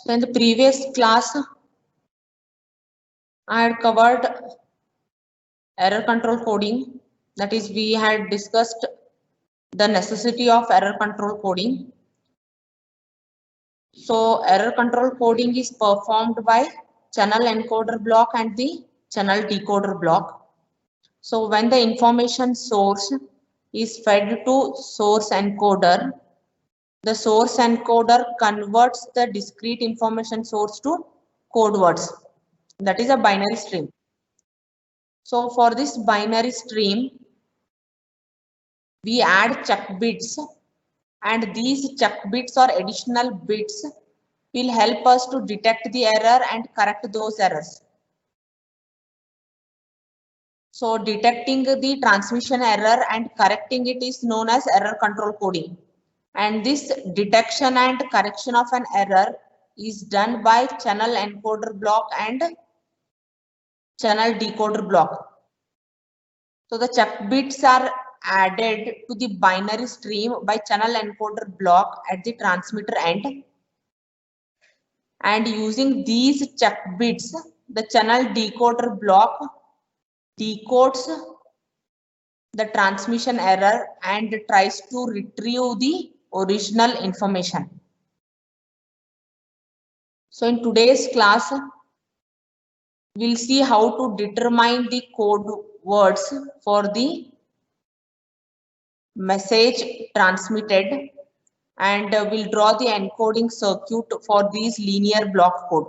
So in the previous class, I had covered error control coding. That is, we had discussed the necessity of error control coding. So error control coding is performed by channel encoder block and the channel decoder block. So when the information source is fed to source encoder, the source encoder converts the discrete information source to code words. That is a binary stream. So for this binary stream, we add check bits, and these check bits or additional bits will help us to detect the error and correct those errors. So detecting the transmission error and correcting it is known as error control coding. And this detection and correction of an error is done by channel encoder block and channel decoder block. So the check bits are added to the binary stream by channel encoder block at the transmitter end. And using these check bits, the channel decoder block decodes the transmission error and tries to retrieve the original information. So in today's class, we'll see how to determine the code words for the message transmitted, and we'll draw the encoding circuit for these linear block code.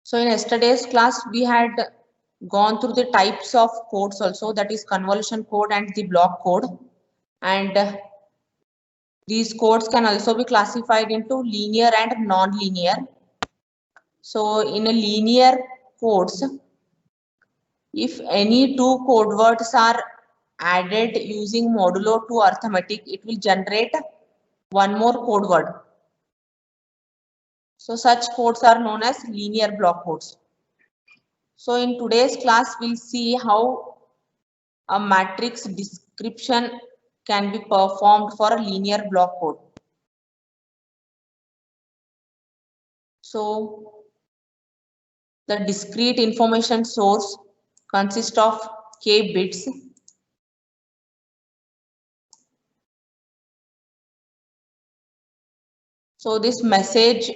So in yesterday's class, we had gone through the types of codes also, that is convolution code and the block code. And these codes can also be classified into linear and non-linear. So in a linear codes, if any two code words are added using modulo 2 arithmetic, it will generate one more code word. So such codes are known as linear block codes. So in today's class, we'll see how a matrix description can be performed for a linear block code. So the discrete information source consists of k bits. So this message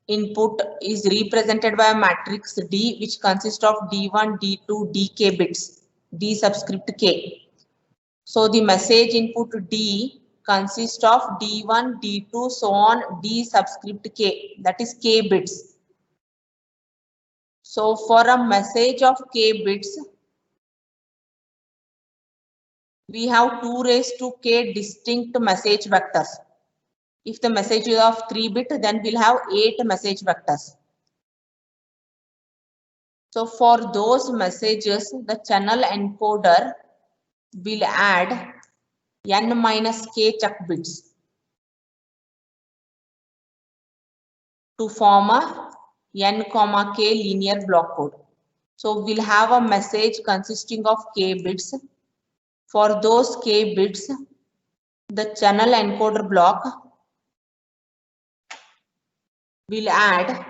input is represented by a matrix D, which consists of D1, D2, Dk bits, D subscript k. So the message input D consists of D1, D2, so on, D subscript k, that is k bits. So for a message of k bits, we have 2 raised to k distinct message vectors. If the message is of 3 bit, then we'll have 8 message vectors. So for those messages, the channel encoder will add n minus k check bits to form a n comma k linear block code. So we'll have a message consisting of k bits. For those k bits, the channel encoder block will add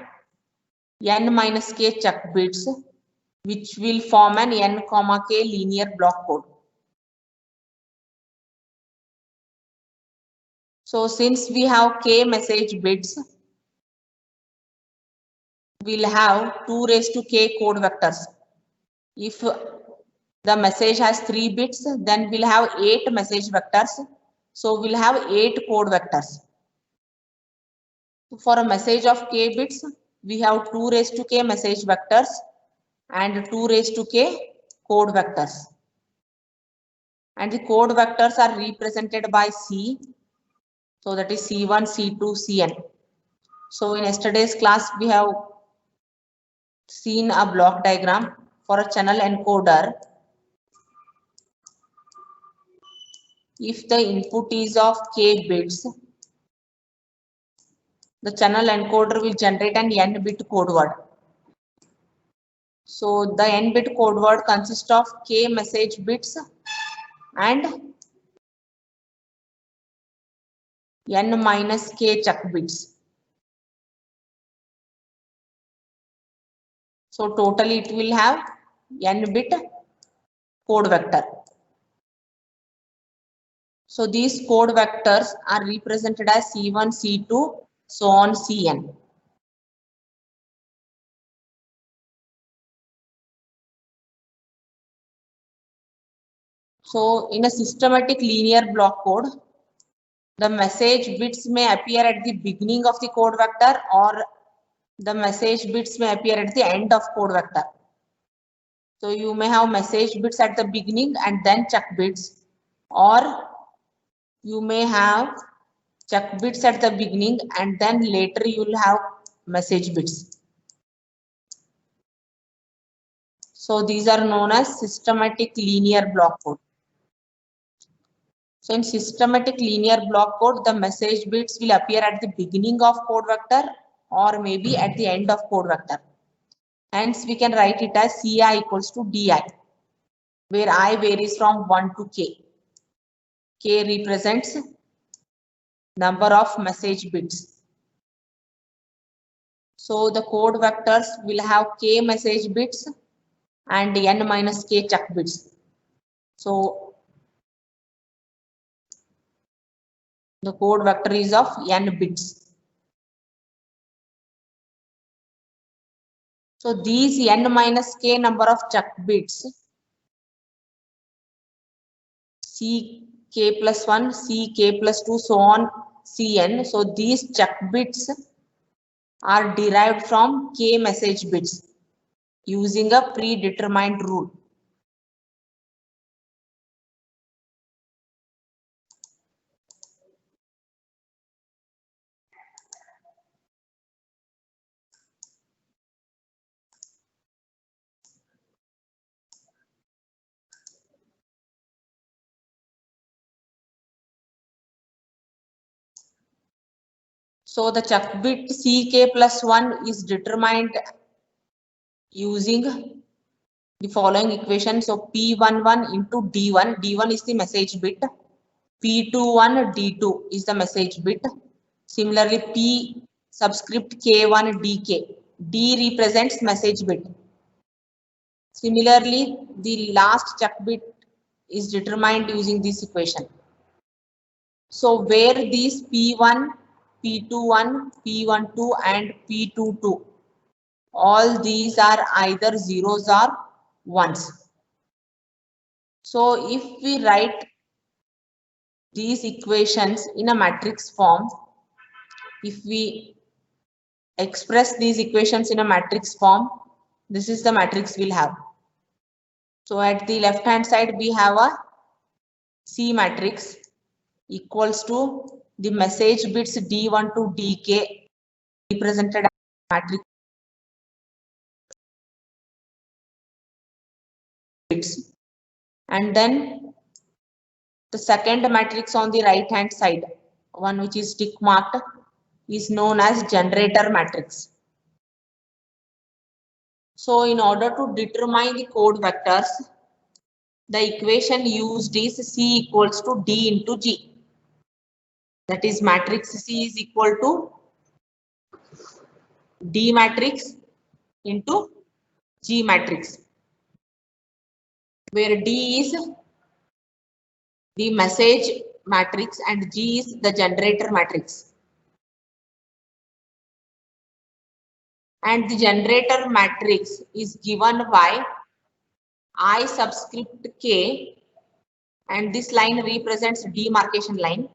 n minus k check bits, which will form an n comma k linear block code. So since we have k message bits, we'll have 2 raised to k code vectors. If the message has 3 bits, then we'll have 8 message vectors. So we'll have 8 code vectors. For a message of k bits, we have 2 raised to k message vectors and 2 raised to k code vectors. and the code vectors are represented by C. So that is C1, C2, Cn. So in yesterday's class, we have seen a block diagram for a channel encoder. If the input is of k bits, the channel encoder will generate an n-bit code word. So the n-bit code word consists of k message bits and n minus k chuck bits. So totally it will have n-bit code vector. So these code vectors are represented as C1, C2, so on Cn. So in a systematic linear block code, the message bits may appear at the beginning of the code vector, or the message bits may appear at the end of code vector. So you may have message bits at the beginning and then chuck bits, or you may have chuck bits at the beginning and then later you will have message bits. So these are known as systematic linear block code. So in systematic linear block code, the message bits will appear at the beginning of code vector or maybe at the end of code vector. Hence, we can write it as Ci equals to Di, where I varies from 1 to k. K represents number of message bits. So the code vectors will have k message bits and n minus k chuck bits. So the code vector is of n bits. So these n minus k number of chuck bits, Ck plus 1, Ck plus 2, so on Cn. So these chuck bits are derived from k message bits using a predetermined rule. So the chuck bit Ck plus 1 is determined using the following equation. So P11 into D1. D1 is the message bit. P21 D2 is the message bit. Similarly, P subscript K1 DK. D represents message bit. Similarly, the last chuck bit is determined using this equation. So where these P1, P21, P12 and P22, all these are either zeros or ones. So if we write these equations in a matrix form, if we express these equations in a matrix form, this is the matrix we'll have. So at the left hand side, we have a C matrix equals to the message bits D1 to DK represented as matrix bits. And then the second matrix on the right hand side, one which is tick marked, is known as generator matrix. So in order to determine the code vectors, the equation used is C equals to D into G. That is, matrix C is equal to D matrix into G matrix, where D is the message matrix and G is the generator matrix. And the generator matrix is given by I subscript K, and this line represents demarcation line,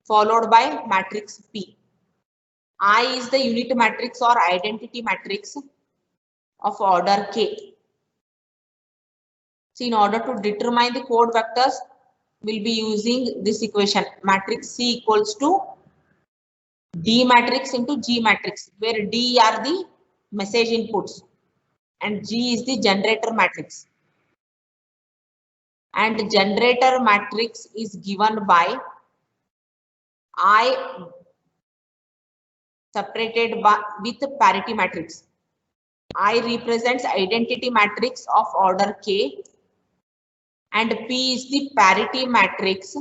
followed by matrix P. I is the unit matrix or identity matrix of order K. So in order to determine the code vectors, we'll be using this equation, matrix C equals to D matrix into G matrix, where D are the message inputs and G is the generator matrix. And generator matrix is given by I separated by with parity matrix. I represents identity matrix of order K and P is the parity matrix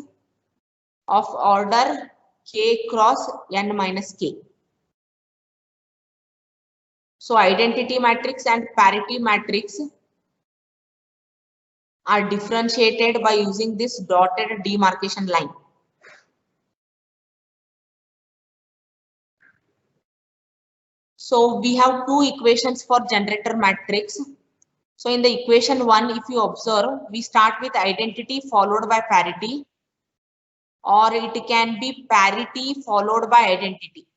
of order K cross N minus K. So identity matrix and parity matrix are differentiated by using this dotted demarcation line. So we have two equations for generator matrix. So in the equation 1, if you observe, we start with identity followed by parity, or it can be parity followed by identity.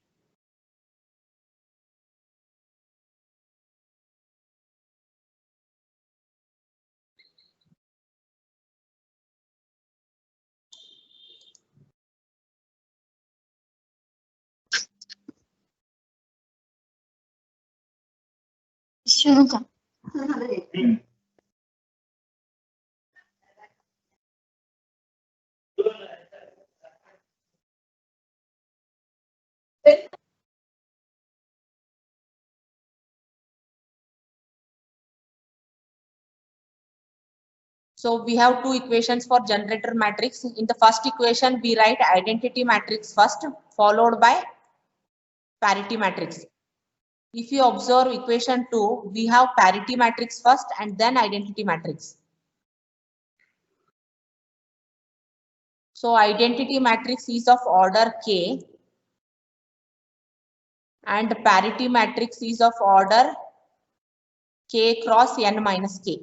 So we have two equations for generator matrix. In the first equation, we write identity matrix first, followed by parity matrix. If you observe equation 2, we have parity matrix first and then identity matrix. So identity matrix is of order K and parity matrix is of order K cross N minus K.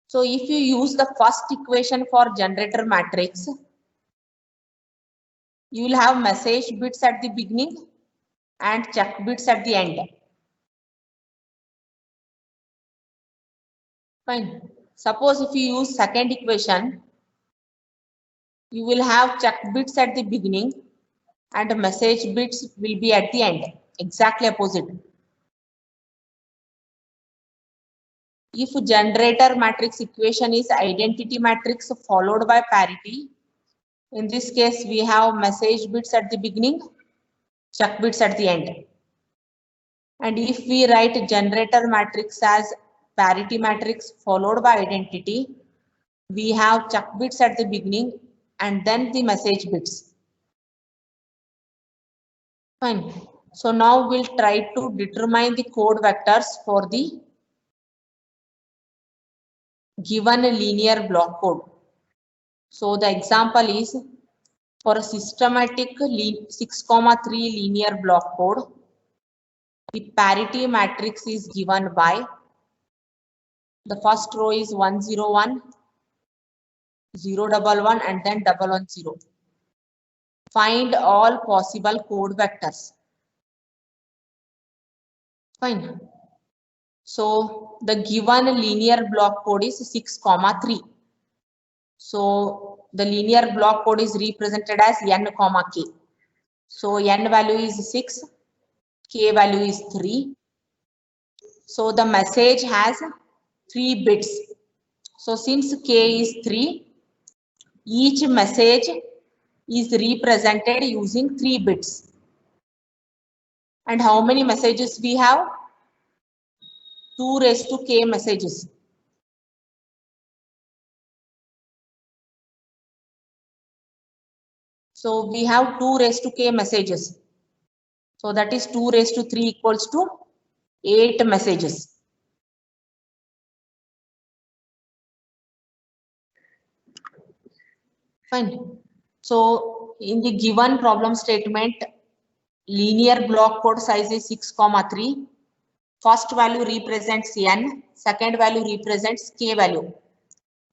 So if you use the first equation for generator matrix, you will have message bits at the beginning and check bits at the end. Fine. Suppose if you use second equation, you will have check bits at the beginning and message bits will be at the end. Exactly opposite. If generator matrix equation is identity matrix followed by parity, in this case we have message bits at the beginning, check bits at the end. And if we write generator matrix as parity matrix followed by identity, we have check bits at the beginning and then the message bits. Fine. So now we'll try to determine the code vectors for the given linear block code. So the example is for a systematic 6,3 linear block code, the parity matrix is given by the first row is 101, 011 and then 110. Find all possible code vectors. Fine. So the given linear block code is 6,3. So the linear block code is represented as n, k. So n value is 6, k value is 3. So the message has 3 bits. So since k is 3, each message is represented using 3 bits. And how many messages we have? 2 raised to k messages. So we have 2 raised to k messages. So that is 2 raised to 3 equals to 8 messages. Fine. So in the given problem statement, linear block code size is 6,3. First value represents n, second value represents k value.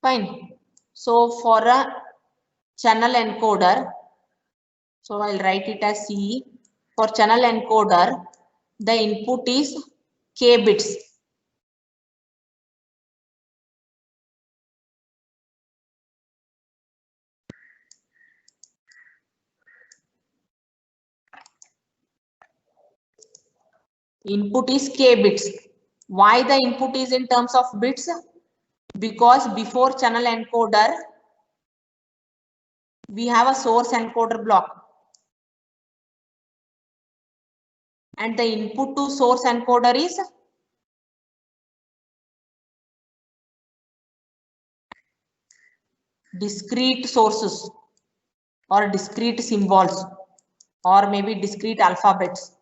Fine. So for a channel encoder, so I'll write it as CE. For channel encoder, the input is k bits. Input is k bits. Why the input is in terms of bits? Because before channel encoder, we have a source encoder block. And the input to source encoder is discrete sources or discrete symbols or maybe discrete alphabets.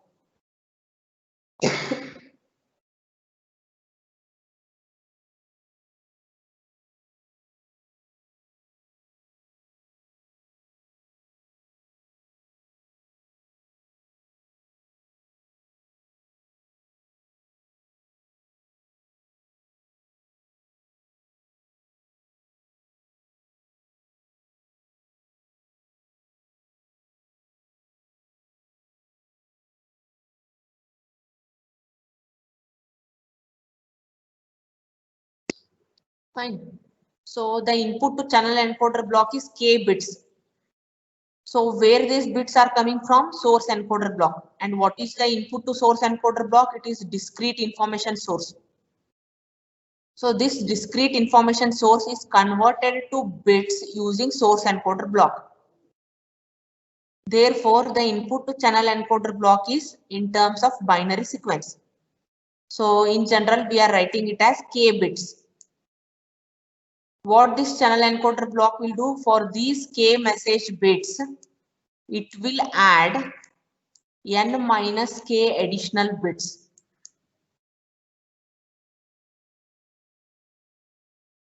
Fine. So the input to channel encoder block is k bits. So where these bits are coming from? Source encoder block. And what is the input to source encoder block? It is discrete information source. So this discrete information source is converted to bits using source encoder block. Therefore, the input to channel encoder block is in terms of binary sequence. So in general, we are writing it as k bits. What this channel encoder block will do for these k message bits, it will add n minus k additional bits.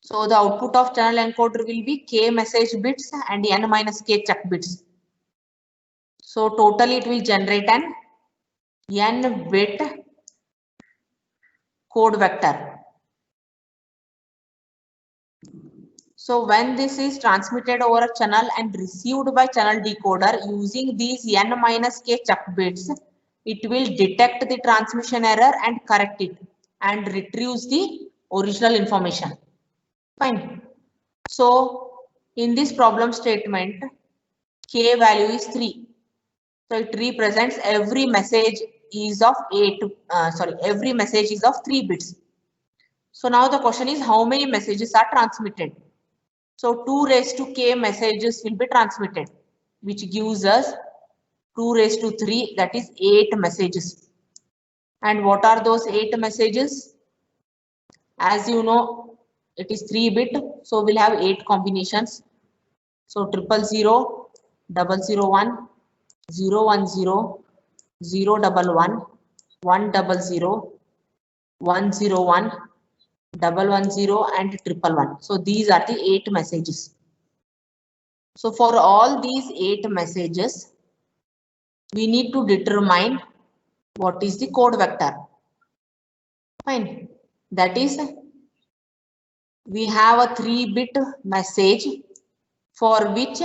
So the output of channel encoder will be k message bits and n minus k check bits. So totally it will generate an n bit code vector. So when this is transmitted over a channel and received by channel decoder using these n minus k check bits, it will detect the transmission error and correct it and retrieves the original information. Fine. So in this problem statement, k value is 3. So it represents every message is of every message is of 3 bits. So now the question is how many messages are transmitted? So 2 raised to k messages will be transmitted, which gives us 2 raised to 3, that is 8 messages. And what are those 8 messages? As you know, it is 3 bit, so we'll have 8 combinations. So 000, 001, 010, 011, 100, 101, 110 and 111. So these are the 8 messages. So for all these 8 messages, we need to determine what is the code vector. Fine. That is, we have a 3-bit message for which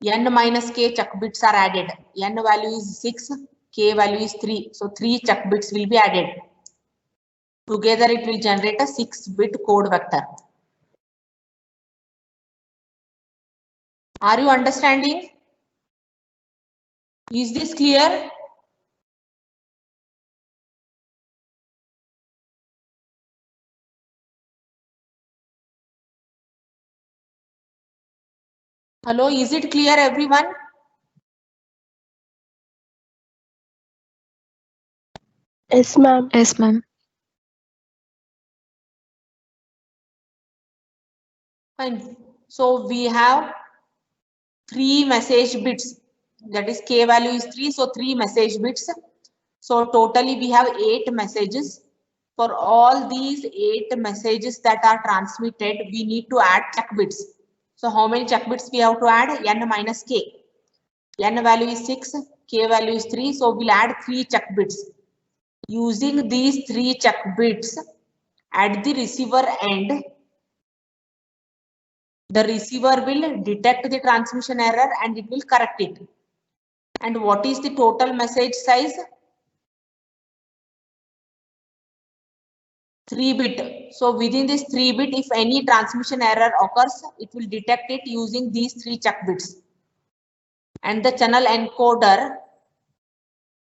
n minus k check bits are added. N value is 6, k value is 3. So 3 check bits will be added. Together it will generate a 6-bit code vector. Are you understanding? Is this clear? Hello, is it clear everyone? Yes, ma'am. Yes, ma'am. Fine. So we have 3 message bits. That is k value is 3. So 3 message bits. So totally we have 8 messages. For all these 8 messages that are transmitted, we need to add check bits. So how many check bits we have to add? N minus k. N value is 6, k value is 3. So we'll add 3 check bits. Using these 3 check bits at the receiver end, the receiver will detect the transmission error and it will correct it. And what is the total message size? 3 bit. So within this 3 bit, if any transmission error occurs, it will detect it using these 3 check bits. And the channel encoder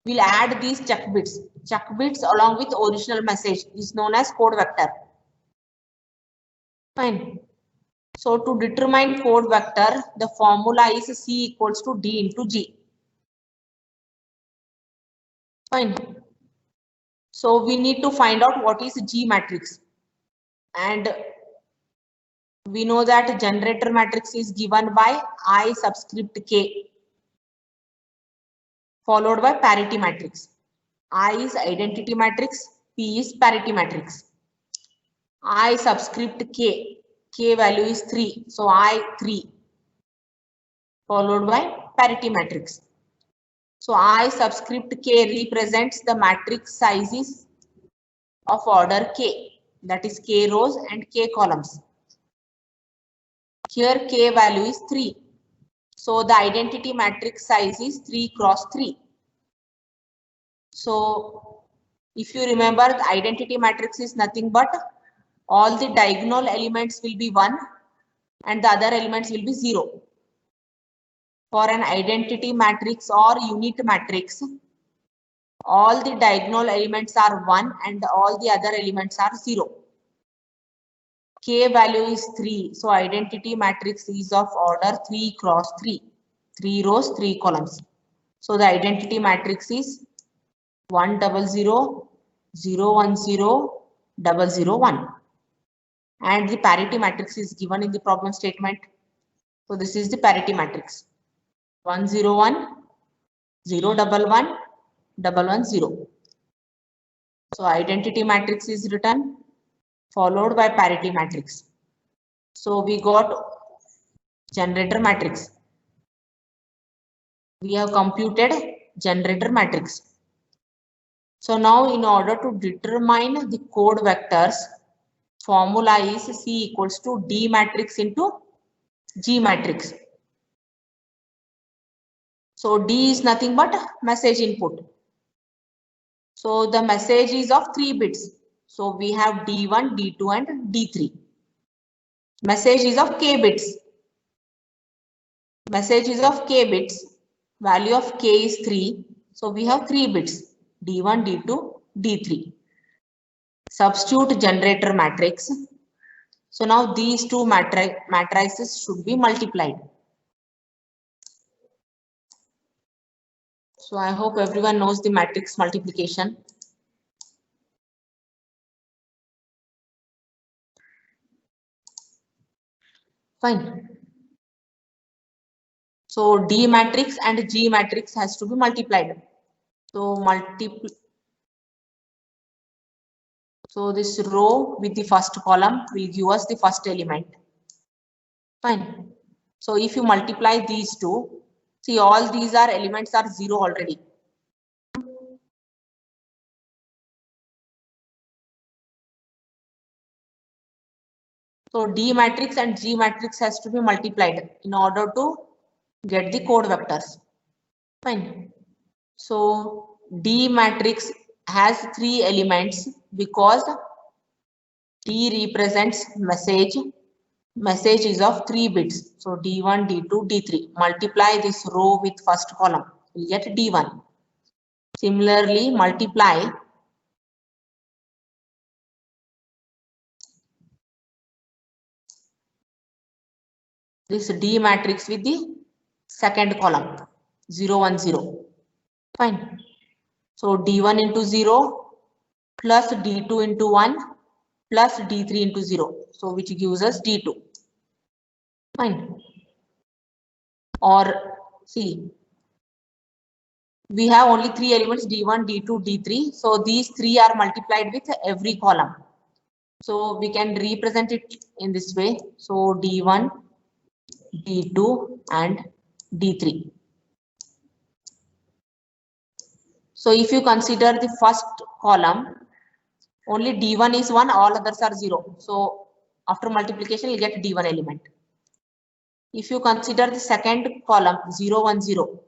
We'll add these check bits. Check bits along with original message is known as code vector. Fine. So to determine code vector, the formula is C equals to D into G. Fine. So we need to find out what is G matrix. And we know that generator matrix is given by I subscript K followed by parity matrix. I is identity matrix, P is parity matrix. I subscript K, K value is 3, so I 3 followed by parity matrix. So I subscript K represents the matrix sizes of order K, that is K rows and K columns. Here K value is 3. So the identity matrix size is 3 cross 3. So if you remember, the identity matrix is nothing but all the diagonal elements will be 1 and the other elements will be 0. For an identity matrix or unit matrix, all the diagonal elements are 1 and all the other elements are 0. K value is 3. So identity matrix is of order 3 cross 3. 3 rows, 3 columns. So the identity matrix is 1 0 0 0 1 0 0 0 1. And the parity matrix is given in the problem statement. So this is the parity matrix. 1 0 1 0 1 1 1 1 0. So identity matrix is written followed by parity matrix. So we got generator matrix. We have computed generator matrix. So now in order to determine the code vectors, formula is C equals to D matrix into G matrix. So D is nothing but message input. So the message is of 3 bits. So we have D1, D2 and D3. Message is of K bits. Message is of K bits. Value of K is 3. So we have 3 bits. D1, D2, D3. Substitute generator matrix. So now these two matrices should be multiplied. So I hope everyone knows the matrix multiplication. Fine. So D matrix and G matrix has to be multiplied. So this row with the first column will give us the first element. Fine. So if you multiply these two, see all these are elements are 0 already. So D matrix and G matrix has to be multiplied in order to get the code vectors. Fine. So D matrix has 3 elements because D represents message. Message is of 3 bits. So D1, D2, D3. Multiply this row with first column. We'll get D1. Similarly, multiply this D matrix with the second column. 0, 1, 0. Fine. So D1 into 0 plus D2 into 1 plus D3 into 0. So which gives us D2. Fine. Or see, we have only 3 elements D1, D2, D3. So these 3 are multiplied with every column. So we can represent it in this way. So D1, D2 and D3. So if you consider the first column, only D1 is 1, all others are 0. So after multiplication, you get D1 element. If you consider the second column 0, 1, 0,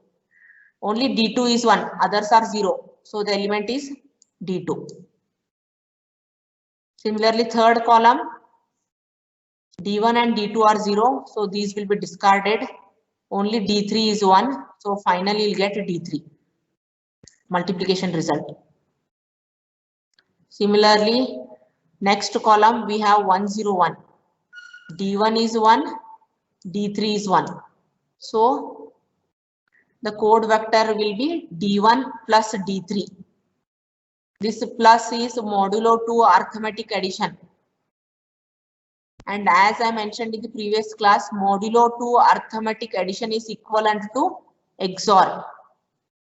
only D2 is 1, others are 0. So the element is D2. Similarly, third column D1 and D2 are 0. So these will be discarded. Only D3 is 1. So finally you'll get D3. multiplication result. Similarly, next column we have 101. D1 is 1, D3 is 1. So the code vector will be D1 plus D3. This plus is modulo 2 arithmetic addition. And as I mentioned in the previous class, modulo 2 arithmetic addition is equivalent to XOR.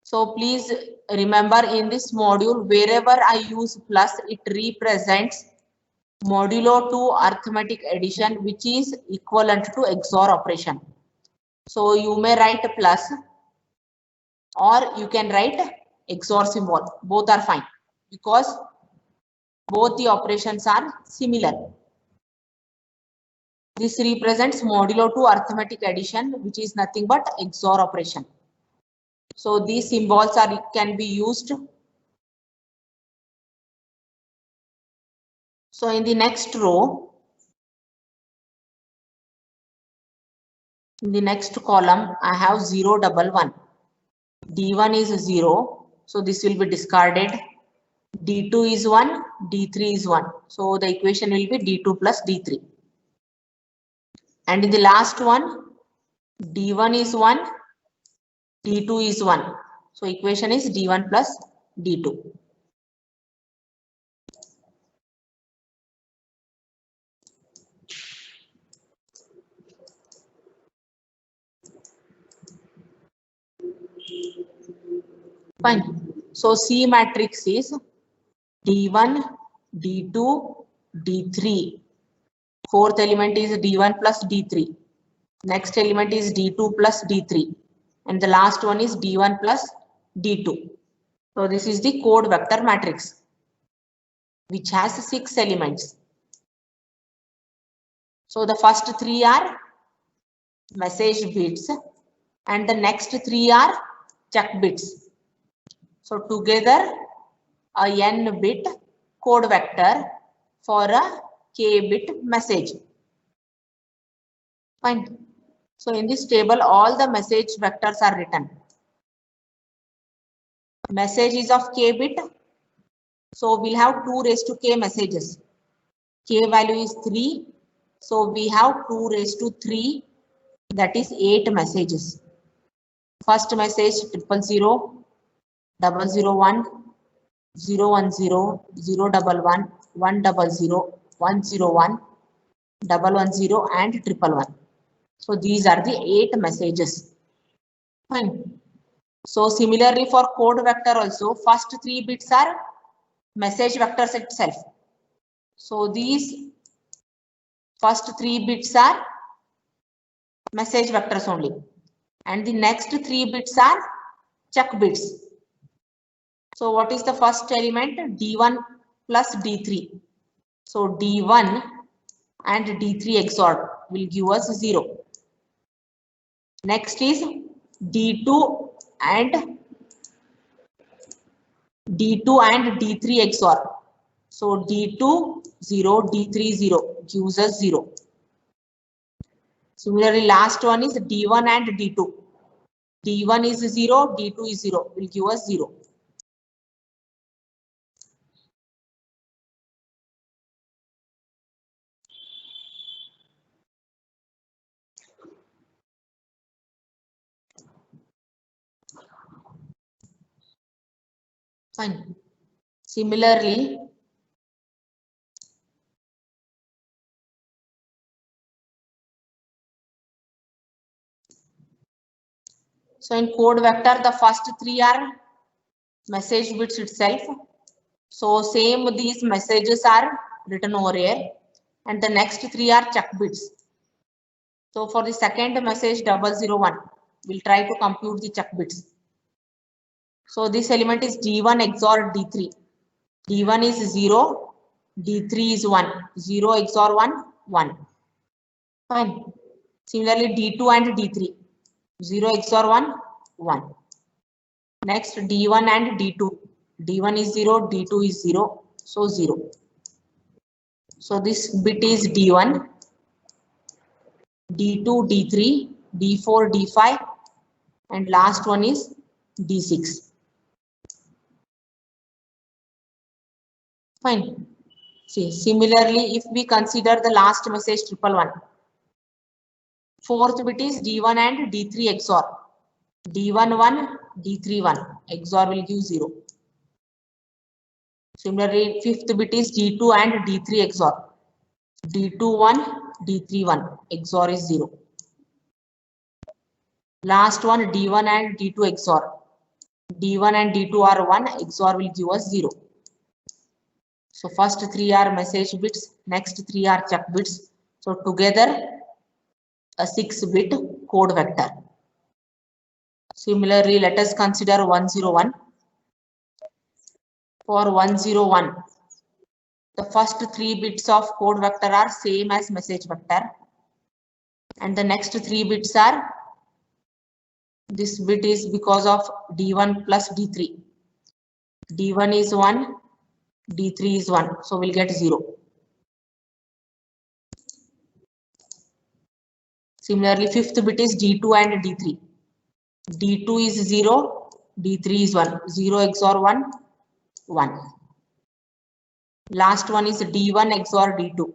So please remember, in this module, wherever I use plus, it represents modulo 2 arithmetic addition, which is equivalent to XOR operation. So you may write plus or you can write XOR symbol. Both are fine because both the operations are similar. This represents modulo 2 arithmetic addition, which is nothing but XOR operation. So these symbols can be used. So in the next row, in the next column, I have 0, 1, 1. D1 is 0, so this will be discarded. D2 is 1, D3 is 1. So the equation will be D2 plus D3. And in the last one, D1 is 1, D2 is 1. So equation is D1 plus D2. Fine. So C matrix is D1, D2, D3. Fourth element is D1 plus D3. Next element is D2 plus D3. And the last one is D1 plus D2. So this is the code vector matrix, which has 6 elements. So the first 3 are message bits and the next 3 are check bits. So together a n bit code vector for a k bit message. Fine. So in this table, all the message vectors are written. Message is of k bit. So we'll have 2 raised to k messages. K value is 3. So we have 2 raised to 3. That is 8 messages. First message 000, 001, 010, 011, 100, 101, 110 and 111. So these are the 8 messages. Fine. So similarly for code vector also, first 3 bits are message vectors itself. So these first 3 bits are message vectors only. And the next 3 bits are check bits. So what is the first element? D1 plus D3. So D1 and D3 XOR will give us 0. Next is D2 and D3 XOR. So D2 0, D3 0 gives us 0. Similarly, last one is D1 and D2. D1 is 0, D2 is 0 will give us 0. Fine. Similarly, so in code vector, the first 3 are message bits itself. So same these messages are written over here. And the next 3 are check bits. So for the second message 001, we'll try to compute the check bits. So this element is D1 XOR D3. D1 is 0, D3 is 1. 0 XOR 1, 1. Fine. Similarly, D2 and D3. 0 XOR 1, 1. Next, D1 and D2. D1 is 0, D2 is 0. So 0. So this bit is D1, D2, D3, D4, D5, and last one is D6. Fine. See, similarly, if we consider the last message 111, fourth bit is D1 and D3 XOR. D1 1, D3 1. XOR will give 0. Similarly, fifth bit is D2 and D3 XOR. D2 1, D3 1. XOR is 0. Last one D1 and D2 XOR. D1 and D2 are 1. XOR will give us 0. So first 3 are message bits. Next 3 are check bits. So together a 6-bit code vector. Similarly, let us consider 101. For 101, the first 3 bits of code vector are same as message vector. And the next 3 bits are, this bit is because of D1 plus D3. D1 is 1, D3 is 1. So we'll get 0. Similarly, fifth bit is D2 and D3. D2 is 0, D3 is 1. 0 XOR 1, 1. Last one is D1 XOR D2.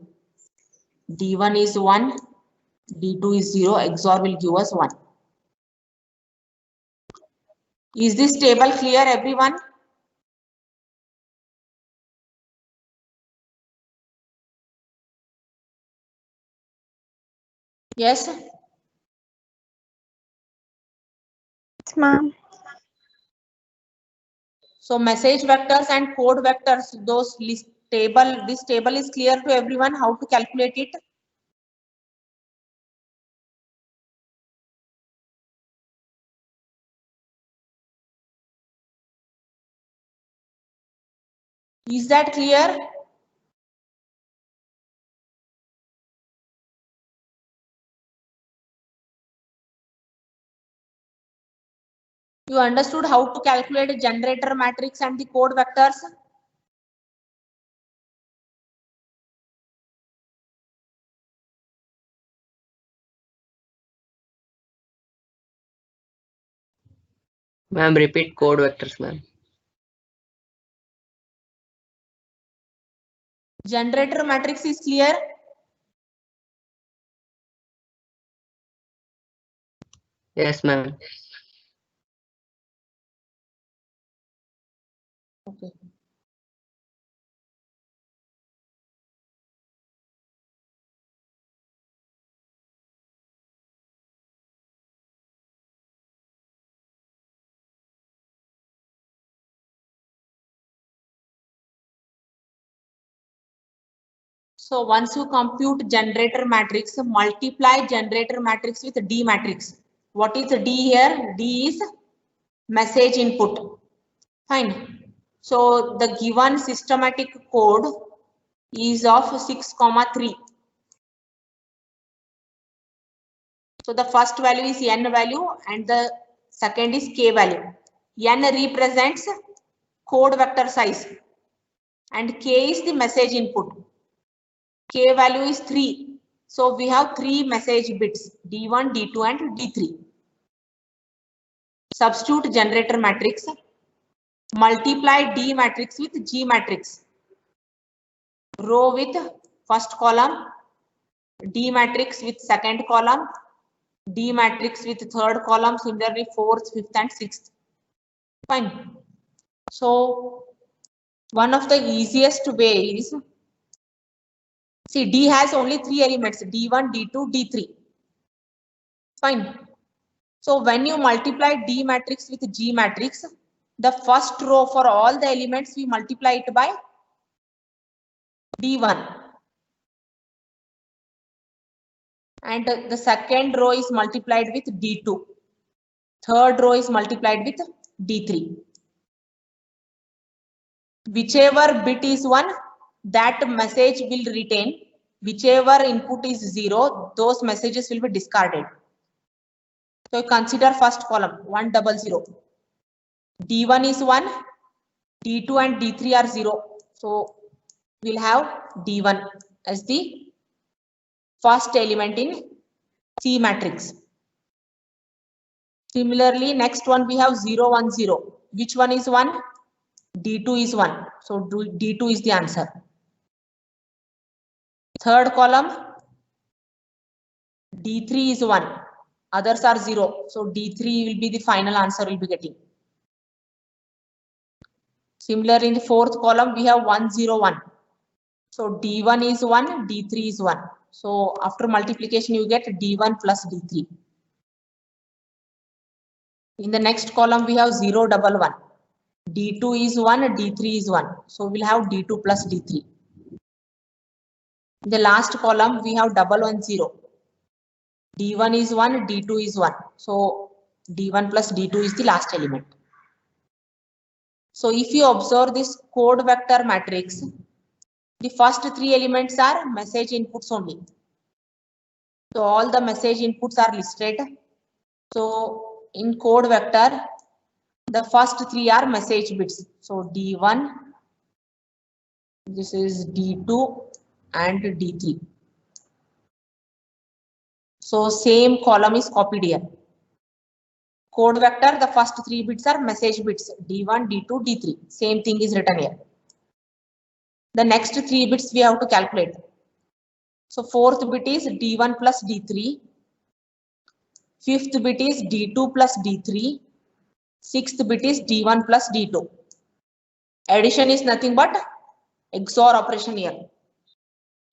D1 is 1, D2 is 0, XOR will give us 1. Is this table clear, everyone? Yes? Yes, ma'am. So message vectors and code vectors, this table is clear to everyone how to calculate it? Is that clear? You understood how to calculate a generator matrix and the code vectors? Ma'am, repeat code vectors, ma'am. Generator matrix is clear? Yes, ma'am. Okay. So once you compute generator matrix, multiply generator matrix with D matrix. What is D here? D is message input. Fine. So the given systematic code is of 6,3. So the first value is n value and the second is k value. N represents code vector size and k is the message input. K value is 3. So we have 3 message bits, D1, D2 and D3. Substitute generator matrix. Multiply D matrix with G matrix. Row with first column, D matrix with second column, D matrix with third column, similarly fourth, fifth and sixth. Fine. So one of the easiest way is, see, D has only 3 elements, D1, D2, D3. Fine. So when you multiply D matrix with G matrix, the first row for all the elements we multiply it by D1. And the second row is multiplied with D2. Third row is multiplied with D3. Whichever bit is 1, that message will retain. Whichever input is 0, those messages will be discarded. So consider first column 100. D1 is 1, D2 and D3 are 0. So we'll have D1 as the first element in C matrix. Similarly, next one we have 0, 1, 0. Which one is 1? D2 is 1. So D2 is the answer. Third column, D3 is 1. Others are 0. So D3 will be the final answer we'll be getting. Similar in the fourth column, we have 1, 0, 1. So D1 is 1, D3 is 1. So after multiplication, you get D1 plus D3. In the next column, we have 0, 1, 1. D2 is 1, D3 is 1. So we'll have D2 plus D3. In the last column, we have 1, 1, 0. D1 is 1, D2 is 1. So D1 plus D2 is the last element. So if you observe this code vector matrix, the first three elements are message inputs only. So all the message inputs are listed. So in code vector, the first three are message bits. So D1, this is D2 and D3. So same column is copied here. Code vector, the first three bits are message bits, D1, D2, D3. Same thing is written here. The next three bits we have to calculate. So fourth bit is D1 plus D3. Fifth bit is D2 plus D3. Sixth bit is D1 plus D2. Addition is nothing but XOR operation here.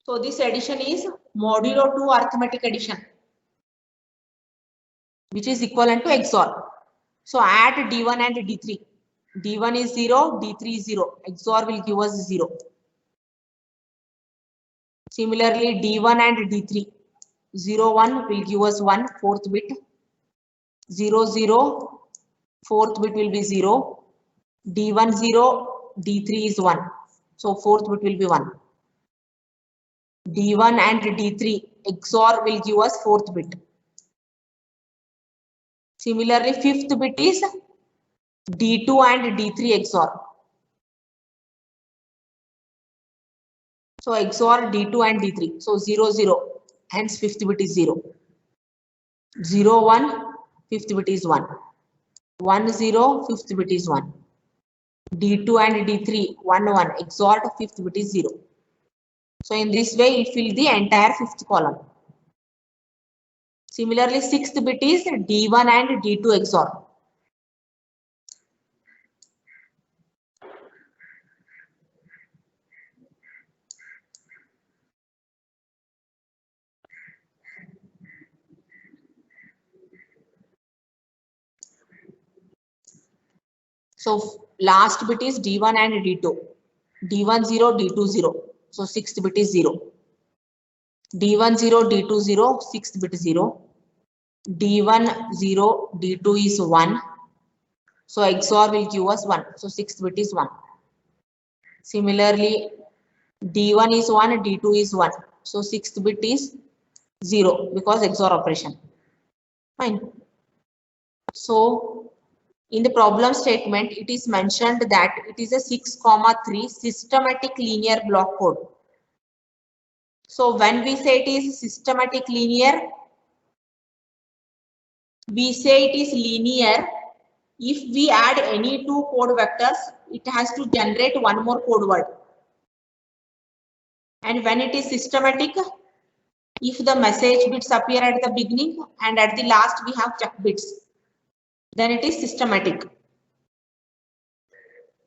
So this addition is modulo 2 arithmetic addition, which is equivalent to XOR. So add D1 and D3. D1 is 0, D3 is 0. XOR will give us 0. Similarly, D1 and D3. 0, 1 will give us 1, fourth bit. 0, 0, fourth bit will be 0. D1, 0, D3 is 1. So fourth bit will be 1. D1 and D3 XOR will give us fourth bit. Similarly, fifth bit is D2 and D3 XOR. So XOR D2 and D3. So 0, 0. Hence fifth bit is 0. 0, 1. Fifth bit is 1. 1, 0. Fifth bit is 1. D2 and D3. 1, 1. XOR fifth bit is 0. So in this way, it fills the entire fifth column. Similarly, sixth bit is D1 and D2 XOR. So last bit is D1 and D2. D1 0, D2 0. So sixth bit is 0. D1 0, D2 0, sixth bit 0. D1 0, D2 is 1. So XOR will give us 1. So sixth bit is 1. Similarly, D1 is 1, D2 is 1. So sixth bit is 0 because XOR operation. Fine. So in the problem statement, it is mentioned that it is a 6,3 systematic linear block code. So when we say it is systematic linear, we say it is linear. If we add any two code vectors, it has to generate one more code word. And when it is systematic, if the message bits appear at the beginning and at the last we have check bits, then it is systematic.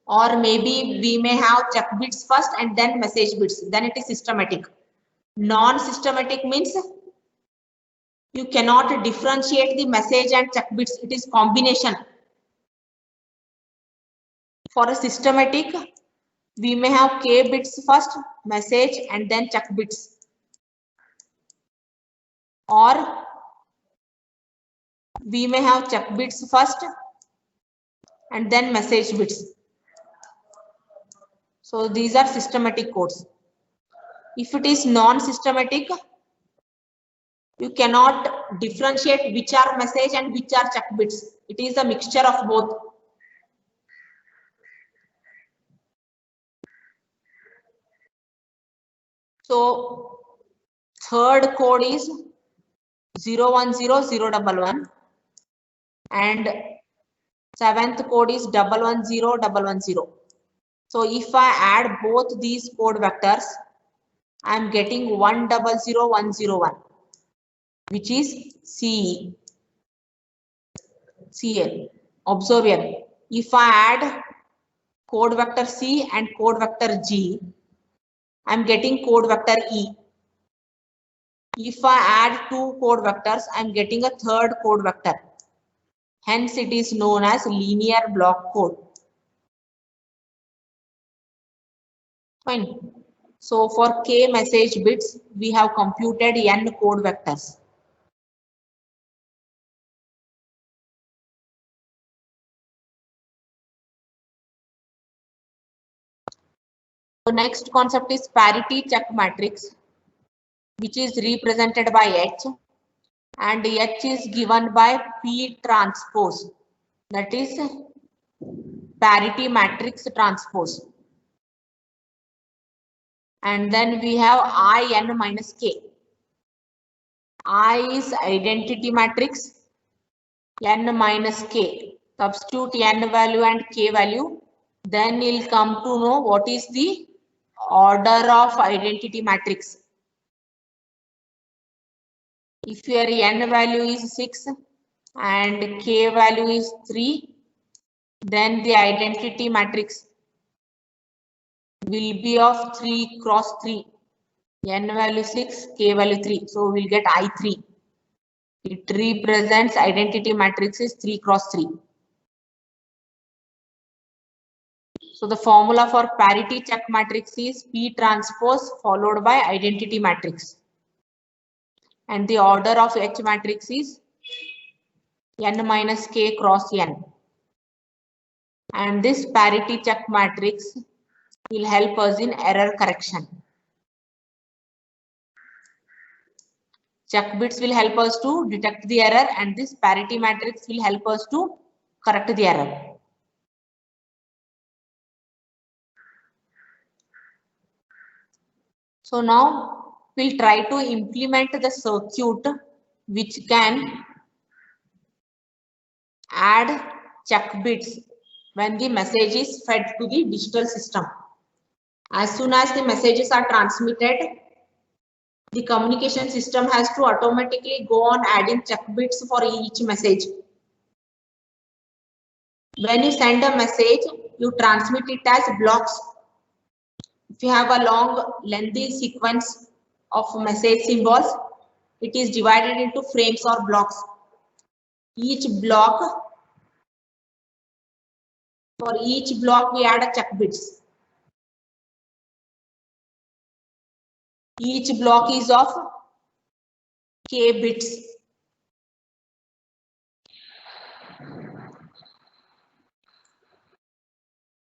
Or maybe we may have check bits first and then message bits, then it is systematic. Non-systematic means you cannot differentiate the message and check bits, it is combination. For a systematic, we may have k bits first, message and then check bits. Or we may have check bits first and then message bits. So these are systematic codes. If it is non-systematic, you cannot differentiate which are message and which are check bits. It is a mixture of both. So third code is 010 011 and seventh code is 110 110. So if I add both these code vectors, I am getting 100101, which is CE. CL. Observe here. If I add code vector C and code vector G, I am getting code vector E. If I add two code vectors, I am getting a third code vector. Hence, it is known as linear block code. Fine. So for K message bits, we have computed N code vectors. So next concept is parity check matrix, which is represented by H, and H is given by P transpose, that is parity matrix transpose. And then we have IN minus K. I is identity matrix, N minus K. Substitute N value and K value. Then you'll come to know what is the order of identity matrix. If your N value is 6 and K value is 3, then the identity matrix will be of 3 cross 3. N value 6, K value 3. So we'll get I3. It represents identity matrix is 3 cross 3. So the formula for parity check matrix is P transpose followed by identity matrix. And the order of H matrix is N minus K cross N. And this parity check matrix will help us in error correction. Check bits will help us to detect the error, and this parity matrix will help us to correct the error. So now we'll try to implement the circuit which can add check bits when the message is fed to the digital system. As soon as the messages are transmitted, the communication system has to automatically go on adding check bits for each message. When you send a message, you transmit it as blocks. If you have a long, lengthy sequence of message symbols, it is divided into frames or blocks. Each block, for each block, we add a check bits. Each block is of K bits.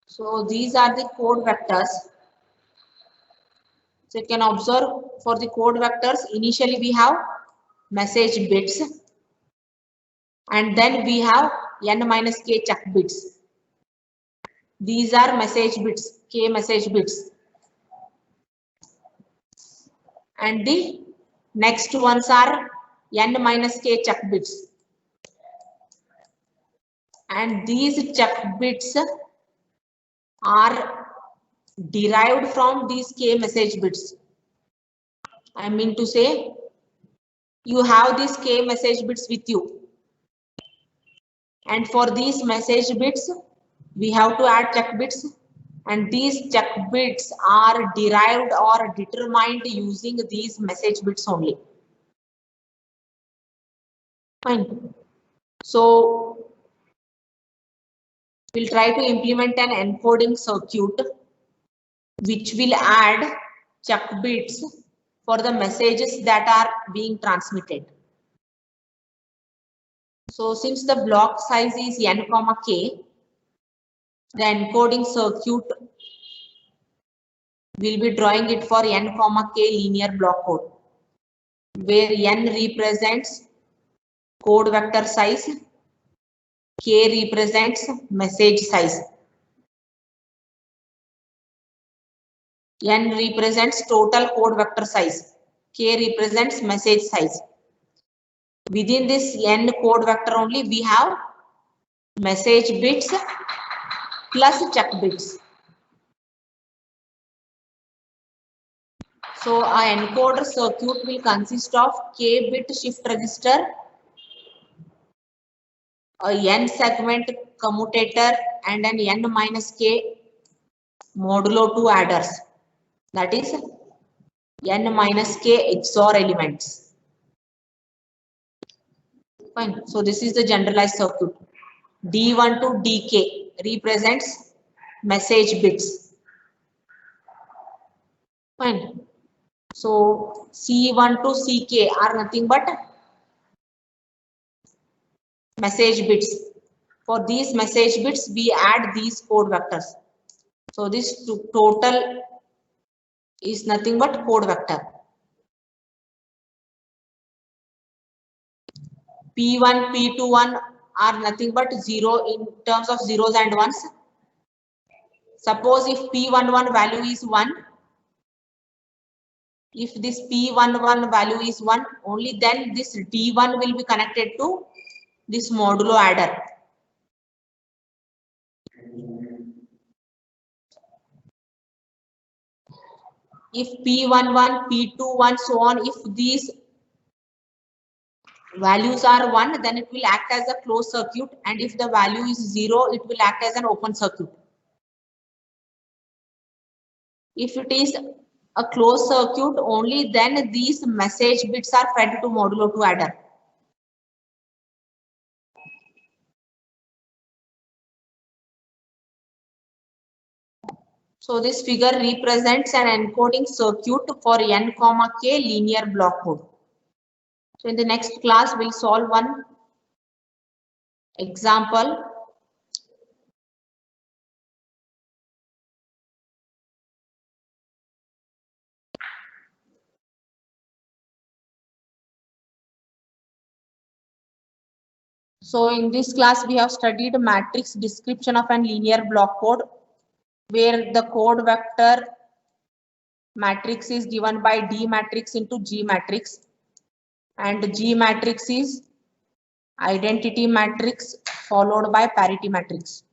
So these are the code vectors. So you can observe for the code vectors, initially we have message bits, and then we have N minus K check bits. These are message bits, K message bits. And the next ones are N minus K check bits. And these check bits are derived from these K message bits. I mean to say, you have these K message bits with you. And for these message bits, we have to add check bits. And these check bits are derived or determined using these message bits only. Fine. So we'll try to implement an encoding circuit which will add check bits for the messages that are being transmitted. So since the block size is N, K, the encoding circuit will be drawing it for N, K linear block code, where N represents code vector size, K represents message size. N represents total code vector size, K represents message size. Within this N code vector only, we have message bits plus check bits. So a encoder circuit will consist of k bit shift register, a n segment commutator, and an n minus k modulo 2 adders. That is n minus k XOR elements. Fine. So this is the generalized circuit. D1 to Dk represents message bits. Fine. So C1 to Ck are nothing but message bits. For these message bits, we add these code vectors. So this total is nothing but code vector. P1, P21 are nothing but 0 in terms of zeros and ones. Suppose if P11 value is 1, if this P11 value is 1, only then this D1 will be connected to this modulo adder. If P11, P21, so on, if these values are 1, then it will act as a closed circuit, and if the value is 0, it will act as an open circuit. If it is a closed circuit, only then these message bits are fed to modulo 2 adder. So this figure represents an encoding circuit for n, k linear block code. So in the next class, we'll solve one example. So in this class, we have studied matrix description of an linear block code, where the code vector matrix is given by D matrix into G matrix, and G matrix is identity matrix followed by parity matrix.